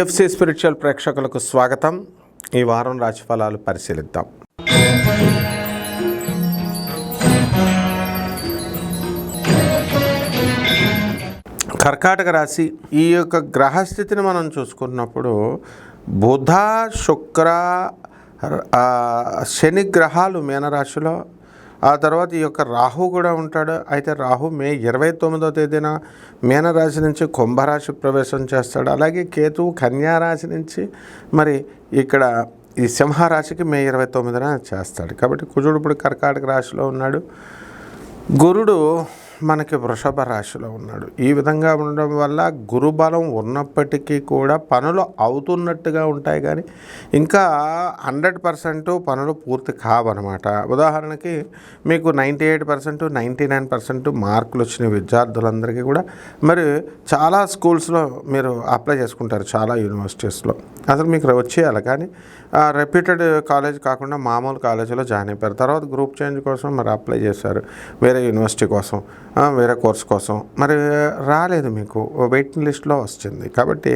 TFC spiritual ప్రేక్షకులకు స్వాగతం. ఈ వారం రాశిఫలాలు పరిశీలిద్దాం. కర్కాటక రాశి ఈ యొక్క గ్రహస్థితిని మనం చూసుకున్నప్పుడు బుధ, శుక్ర, శని గ్రహాలు మీనరాశిలో, ఆ తర్వాత ఈ యొక్క రాహు కూడా ఉంటాడు. అయితే రాహు మే 29వ తేదీన మీనరాశి నుంచి కుంభరాశి ప్రవేశం చేస్తాడు. అలాగే కేతువు కన్యారాశి నుంచి మరి ఇక్కడ ఈ సింహరాశికి మే 29న చేస్తాడు. కాబట్టి కుజుడు ఇప్పుడు కర్కాటక రాశిలో ఉన్నాడు, గురుడు మనకి వృషభ రాశిలో ఉన్నాడు. ఈ విధంగా ఉండడం వల్ల గురుబలం ఉన్నప్పటికీ కూడా పనులు అవుతున్నట్టుగా ఉంటాయి, కానీ ఇంకా 100% పనులు పూర్తి కావన్నమాట. ఉదాహరణకి మీకు 98%, 99% మార్కులు వచ్చిన విద్యార్థులందరికీ కూడా మరి చాలా స్కూల్స్లో మీరు అప్లై చేసుకుంటారు, చాలా యూనివర్సిటీస్లో అసలు మీకు వచ్చేయాలి, కానీ రెప్యూటెడ్ కాలేజ్ కాకుండా మామూలు కాలేజీలో జాయిన్ అయిపోయారు. తర్వాత గ్రూప్ చేంజ్ కోసం మరి అప్లై చేశారు, వేరే యూనివర్సిటీ కోసం, వేరే కోర్స్ కోసం, మరి రాలేదు, మీకు వెయిటింగ్ లిస్ట్లో వచ్చింది. కాబట్టి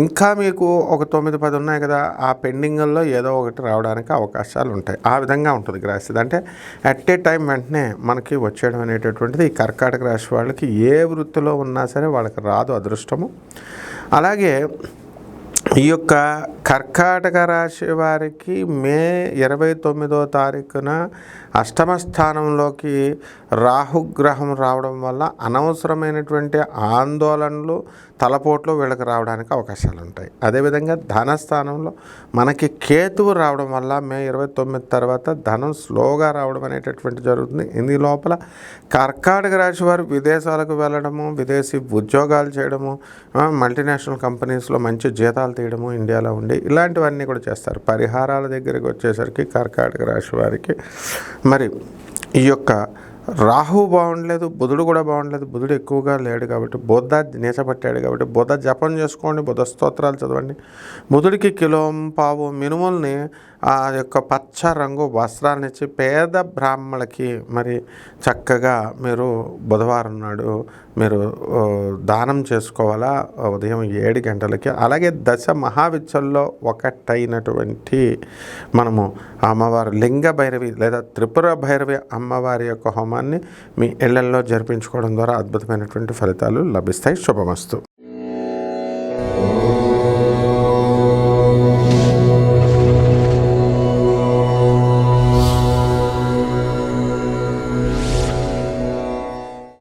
ఇంకా మీకు ఒక 9-10 ఉన్నాయి కదా, ఆ పెండింగ్లో ఏదో ఒకటి రావడానికి అవకాశాలు ఉంటాయి. ఆ విధంగా ఉంటుంది గ్రహస్థితి. అంటే అట్ ఏ టైం వెంటనే మనకి వచ్చేయడం అనేటటువంటిది ఈ కర్కాటక రాశి వాళ్ళకి ఏ వృత్తిలో ఉన్నా సరే వాళ్ళకి రాదు అదృష్టము. అలాగే ఈ యొక్క కర్కాటక రాశి వారికి మే 29వ తారీఖున అష్టమ స్థానంలోకి రాహుగ్రహం రావడం వల్ల అనవసరమైనటువంటి ఆందోళనలు, తలపోట్లు వీళ్ళకి రావడానికి అవకాశాలు ఉంటాయి. అదేవిధంగా ధనస్థానంలో మనకి కేతువు రావడం వల్ల మే 29 తర్వాత ధనం స్లోగా రావడం అనేటటువంటి జరుగుతుంది. ఇందు లోపల కర్కాటక రాశి వారు విదేశాలకు వెళ్ళడము, విదేశీ ఉద్యోగాలు చేయడము, మల్టీనేషనల్ కంపెనీస్లో మంచి జీతాలు తీయడము, ఇండియాలో ఉండి ఇలాంటివన్నీ కూడా చేస్తారు. పరిహారాల దగ్గరికి వచ్చేసరికి కర్కాటక రాశి వారికి మరి ఈ యొక్క రాహు బాగుండలేదు, బుధుడు కూడా బాగుండలేదు. బుధుడు ఎక్కువగా లేడు కాబట్టి బుధ నీచపట్టాడు కాబట్టి బుధ జపం చేసుకోండి, బుధ స్తోత్రాలు చదవండి. బుధుడికి కిలోంపావు మినుముల్ని ఆ యొక్క పచ్చ రంగు వస్త్రాన్ని ఇచ్చి పేద బ్రాహ్మణులకి మరి చక్కగా మీరు బుధవారం నాడు మీరు దానం చేసుకోవాలా ఉదయం 7 గంటలకి. అలాగే దశ మహావిద్యల్లో ఒకటైనటువంటి మనము అమ్మవారు లింగ భైరవి లేదా త్రిపుర భైరవి అమ్మవారి యొక్క హోమాన్ని మీ ఇళ్లల్లో జరిపించుకోవడం ద్వారా అద్భుతమైనటువంటి ఫలితాలు లభిస్తాయి. శుభమస్తు.